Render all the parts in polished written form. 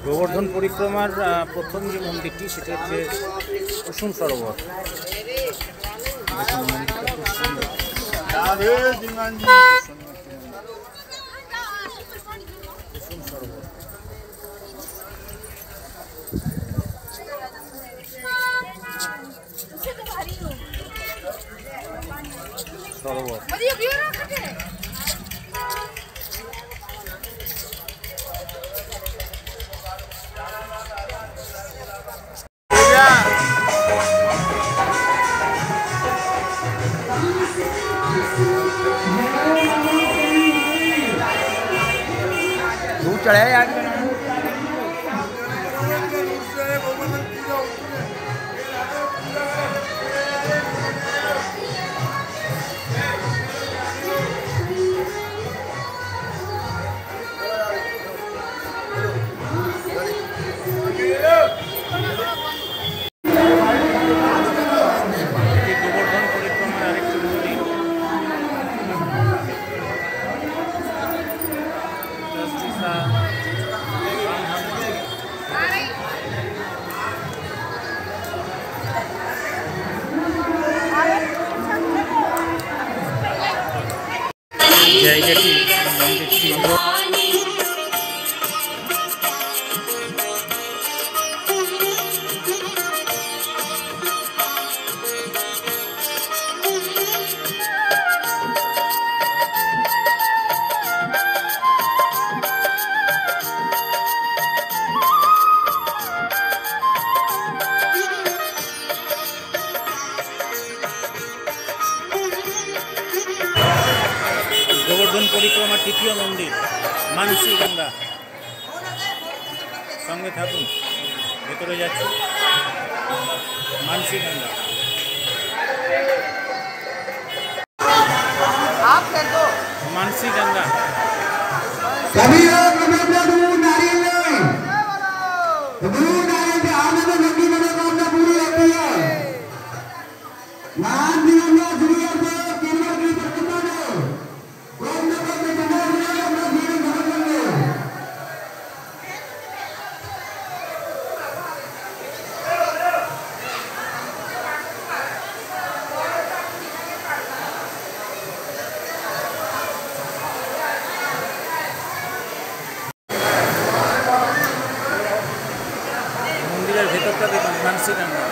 গোবর্ধন পরিক্রমার প্রথম যে মন্দিরটি সেটা হচ্ছে কুসুম সরোবর। কুসুম সরোবর সরোবর दूध चढ़ाया यार। জায়গাটি মন্দিরটি গোবর্ধন পরিক্রমার তৃতীয় মন্দির মানসী গঙ্গা। সঙ্গে থাকুন, ভেতরে যাচ্ছি মানসী গঙ্গা। मानसी गंगा सभी लोग अपना दूध नारियल लें। दूध नारियल से आनंद लगी मनोकामना पूरी होती है। मान दिवंगा दुनिया से केवल की प्रकृति ने कोई न कोई जगह में अपना जीवन भर लेंगे। ভেতরটা দেখুন মানসী গঙ্গা।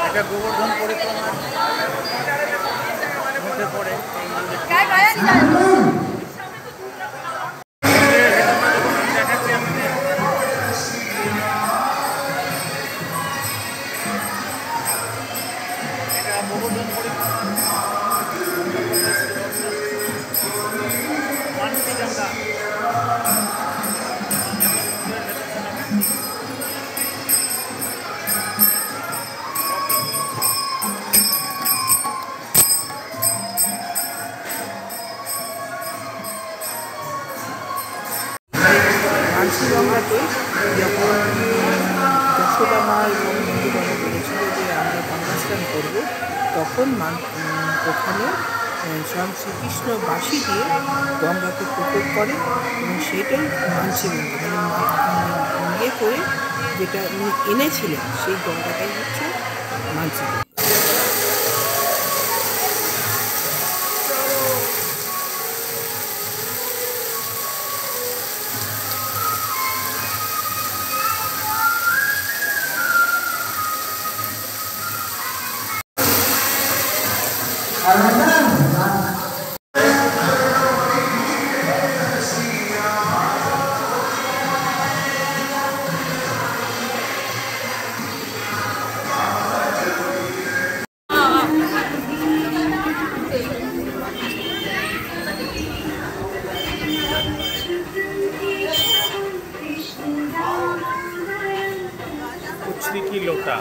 এটা গোবর্ধন পরিক্রমার মধ্যে পড়ে এই মন্দির। মানসী গঙ্গাতে যখন যশোদা মার বন্ধুবান্ধব বলেছিল যে আমরা গঙ্গা স্নান করবো, তখন ওখানে স্বয়ং শ্রীকৃষ্ণ বাঁশি দিয়ে গঙ্গাকে প্রকট করে এবং সেটাই মানসী গঙ্গা, মানে ইয়ে করে যেটা উনি এনেছিলেন সেই গঙ্গাটাই হচ্ছে মানসী গঙ্গা। উচ্ছ্রিকি লোটা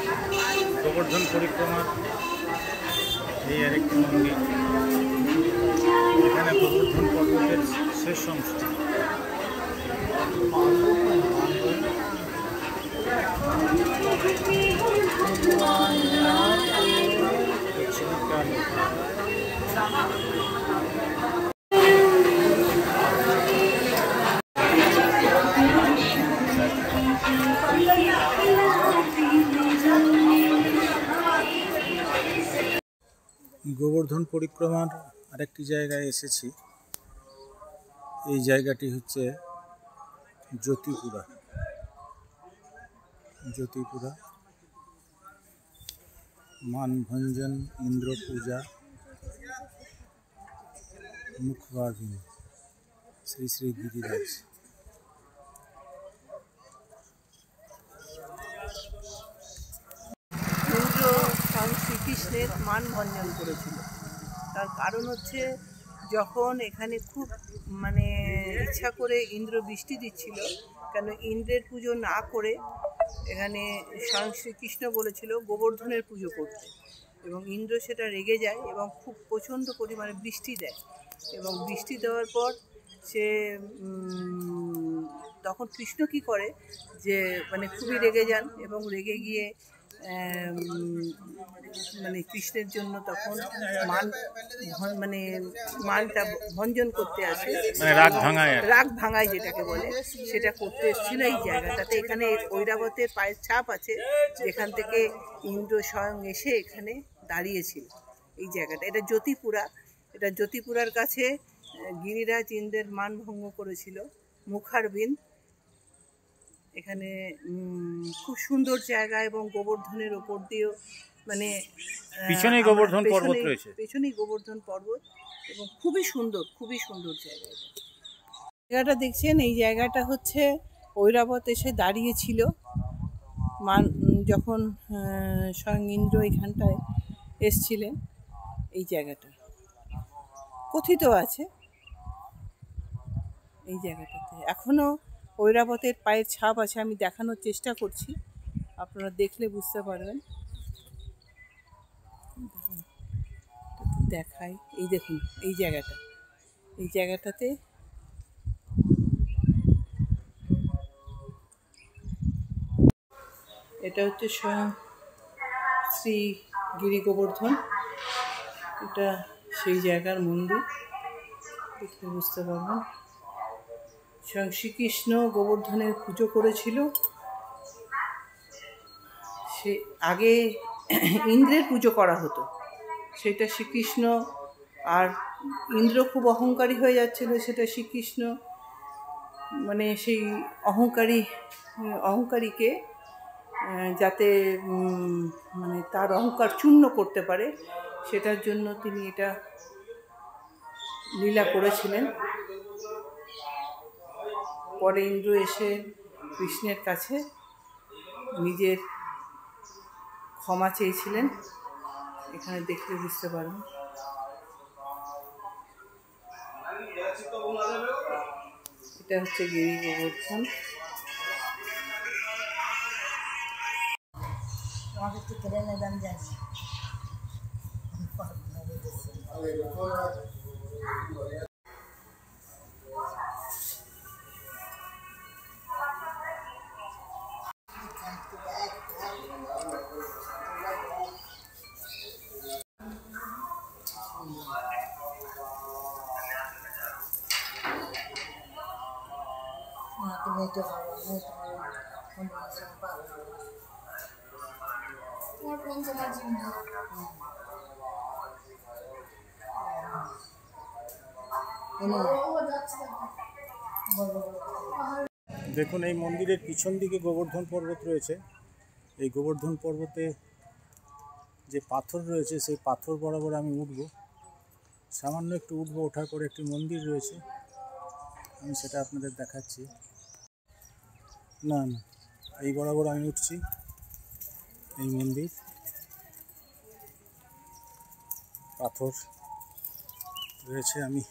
গোবর্ধন পরিক্রমার এই আরেকটি মন্দির। এখানে গোবর্ধন পর্বতের শেষ অংশ। গোবর্ধন পরিক্রমার আরেকটি জায়গায় এসেছি। এই জায়গাটি হচ্ছে জ্যোতিপুরা। মানভঞ্জন, ইন্দ্র পূজা, মুখবাগিনী, শ্রী শ্রী গিরিরাজ। ইন্দ্র স্বয়ং শ্রীকৃষ্ণের মান ভঞ্জন করেছিল। তার কারণ হচ্ছে যখন এখানে খুব ইচ্ছা করে ইন্দ্র বৃষ্টি দিচ্ছিল, কেন ইন্দ্রের পুজো না করে এখানে স্বয়ং শ্রীকৃষ্ণ বলেছিল গোবর্ধনের পুজো করতে, এবং ইন্দ্র সেটা রেগে যায় এবং খুব প্রচণ্ড পরিমাণে বৃষ্টি দেয়। এবং বৃষ্টি দেওয়ার পর সে তখন কৃষ্ণ কি করে যে খুবই রেগে যান, এবং রেগে গিয়ে কৃষ্ণের জন্য তখন মানটা ভঞ্জন করতে আসে, রাগ ভাঙায় যেটাকে বলে, সেটা করতে এসেছিল এই জায়গাটাতে। এখানে ঐরাবতের পায়ের ছাপ আছে, যেখান থেকে ইন্দ্র স্বয়ং এসে এখানে দাঁড়িয়েছিল এই জায়গাটা। এটা জ্যোতিপুরা। এটা জ্যোতিপুরার কাছে গিরিরাজ ইন্দ্রের মান ভঙ্গ করেছিল। মুখারবিন্দ এখানে খুব সুন্দর জায়গা, এবং গোবর্ধনের ওপর দিয়েও পিছনেই গোবর্ধন পর্বত রয়েছে। পেছনেই গোবর্ধন পর্বত, এবং খুবই সুন্দর জায়গা। জায়গাটা দেখছেন, এই জায়গাটা হচ্ছে ঐরাবত এসে দাঁড়িয়েছিল যখন স্বয়ং ইন্দ্র এখানটায় এসছিলেন। এই জায়গাটা কথিত আছে এই জায়গাটাতে এখনো ঐরাবতের পায়ের ছাপ আছে। আমি দেখানোর চেষ্টা করছি, আপনারা দেখলে বুঝতে পারবেন। দেখাই, এই দেখুন এই জায়গাটাতে এটা হচ্ছে স্বয়ং শ্রী গিরি গোবর্ধন। এটা সেই জায়গার মন্দির, দেখলে বুঝতে পারবেন। স্বয়ং শ্রীকৃষ্ণ গোবর্ধনের পুজো করেছিল। সে আগে ইন্দ্রের পুজো করা হতো, সেটা শ্রীকৃষ্ণ, আর ইন্দ্র খুব অহংকারী হয়ে যাচ্ছিল, সেটা শ্রীকৃষ্ণ সেই অহংকারীকে যাতে তার অহংকার চূর্ণ করতে পারে, সেটার জন্য তিনি এটা লীলা করেছিলেন। পরে ইন্দ্র এসে কৃষ্ণের কাছে নিজের ক্ষমা চেয়েছিলেন। এখানে দেখলে বুঝতে পারবেন। এটা হচ্ছে গিরি গোবর্ধন। দেখুন, এই মন্দিরের পিছন দিকে গোবর্ধন পর্বত রয়েছে। এই গোবর্ধন পর্বতে যে পাথর রয়েছে, সেই পাথর বরাবর আমি উঠব। সামান্য একটু উঠবো, ওঠার পরে একটি মন্দির রয়েছে, আমি সেটা আপনাদের দেখাচ্ছি। না না, এই বরাবর আমি উঠছি, এই মন্দির, পাথর রয়েছে, আমি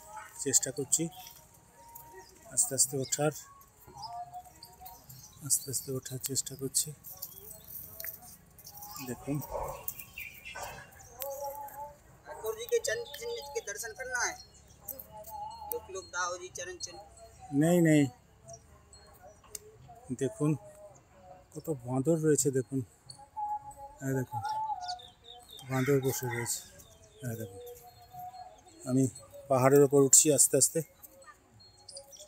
চেষ্টা করছি আস্তে আস্তে ওঠার চেষ্টা করছি। দেখুন ठाकुर जी के चरण चिन्ह के दर्शन करना है। लोक दाओ जी चरण चिन्ह নেই দেখুন কত বাঁদর রয়েছে, দেখুন দেখুন বাঁদর বসে রয়েছে। দেখুন আমি পাহাড়ের ওপর উঠছি, আস্তে আস্তে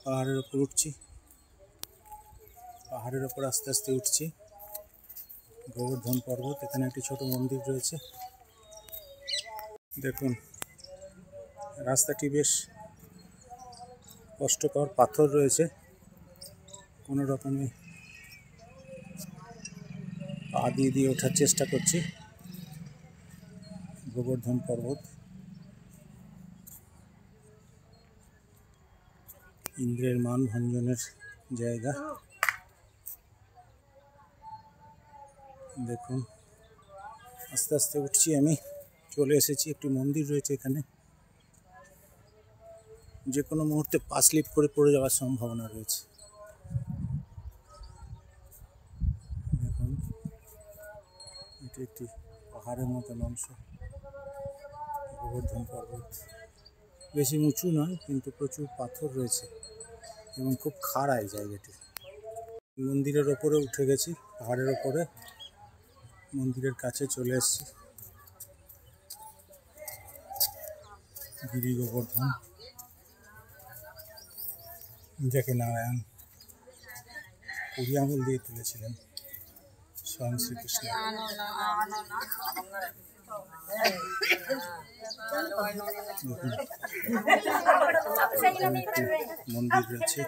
পাহাড়ের ওপর উঠছি, আস্তে আস্তে উঠছি। গোবর্ধন পর্বত, এখানে একটি ছোট মন্দির রয়েছে। দেখুন রাস্তাটি বেশ কষ্টকর, পাথর রয়েছে, কোনো রকমে পা দিয়ে ওঠার চেষ্টা করছি। গোবর্ধন পর্বত, ইন্দ্রের মান ভঞ্জনের জায়গা। দেখুন আস্তে আস্তে উঠছি, আমি চলে এসেছি। একটি মন্দির রয়েছে এখানে, যে কোনো মুহূর্তে পা স্লিপ করে পড়ে যাওয়ার সম্ভাবনা রয়েছে। দেখুন এটি একটি পাহাড়ের মতন অংশ, গোবর্ধন পর্বত। বেশি উঁচু নয়, কিন্তু প্রচুর পাথর রয়েছে এবং খুব খাড়া এই জায়গাটি। মন্দিরের ওপরে উঠে গেছি, পাহাড়ের ওপরে, মন্দিরের কাছে চলে এসেছি। গিরি গোবর্ধন, যাকে নারায়ণ কুড়ি আঙুল দিয়ে তুলেছিলেন স্বয়ং শ্রীকৃষ্ণ। মন্দির রয়েছে,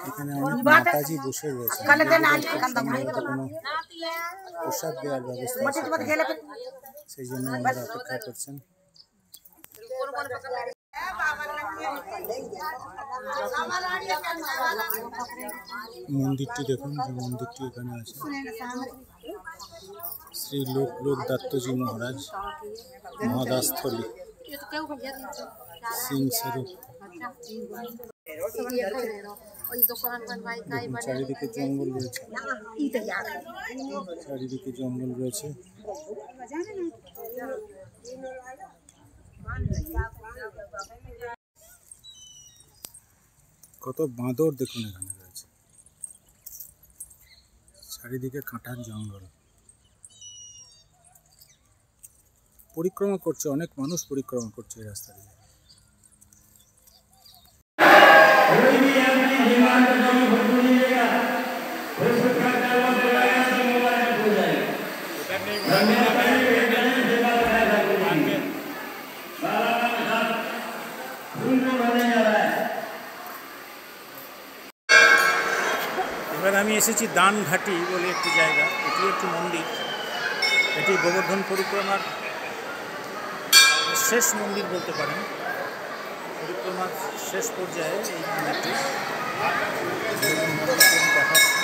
এখানে অনেক মাতাজি বসে রয়েছে, কোনো প্রসাদ দেওয়ার ব্যবস্থা আছে, সেই জন্য ওনারা অপেক্ষা করছেন। মন্দিরটি দেখুন, যে মন্দিরটি এখানে আছে, শ্রী লোক দত্তজি মহারাজ মহাদাসস্থলী সিং স্বরূপ। চারিদিকে জঙ্গল রয়েছে, কত বাঁদর দেখুন এখানে রয়েছে, চারিদিকে কাঁটার জঙ্গল। পরিক্রমা করছে, অনেক মানুষ পরিক্রমা করছে এই রাস্তা দিয়ে। এবার আমি এসেছি দানঘাটি বলে একটি জায়গা, এটি একটি মন্দির, এটি গোবর্ধন পরিক্রমার শেষ মন্দির বলতে পারেন, পরিক্রমার শেষ পর্যায়ে এই মন্দিরটি দেখাচ্ছে।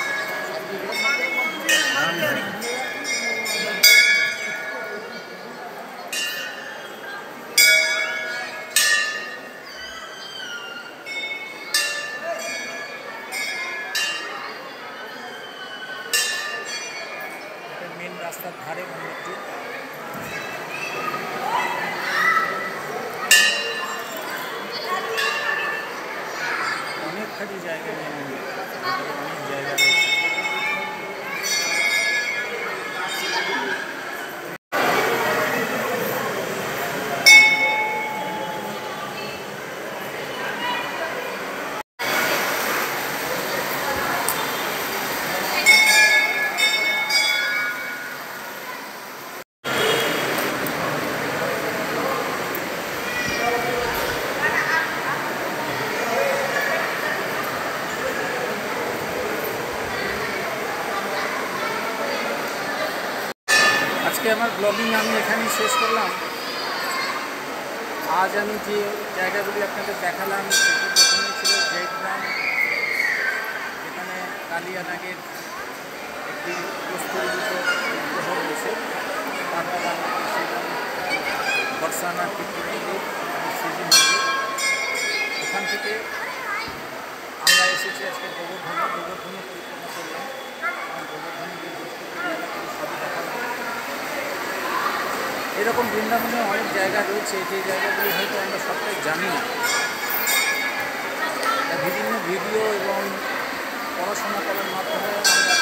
মেন রাস্তার ধারে মন্দিরটি। অনেকখানি জায়গা নিয়ে মন্দির, অনেক জায়গা রয়েছে। আজকে আমার ব্লগিং আমি এখানেই শেষ করলাম। আজ আমি যে জায়গাগুলি আপনাদের দেখালাম সেটি প্রথমে ছিল জয়গ্রাম, যেখানে কালিয়ানাগের একটি প্রস্তরিত বিগ্রহ রয়েছে। তারপর আমি ছিলাম বর্ষানা কীর্তি মন্দির, শ্রীজি মন্দির। ওখান থেকে আমরা এসেছি আজকে গোবর্ধনে পরিক্রমা করলাম। গোবর্ধনে যে সবই দেখালাম। এরকম বৃন্দাবনে অনেক জায়গা রয়েছে যে জায়গাগুলি হয়তো আমরা সবটাই জানি না। বিভিন্ন ভিডিও এবং পড়াশোনা করার মাধ্যমে আমরা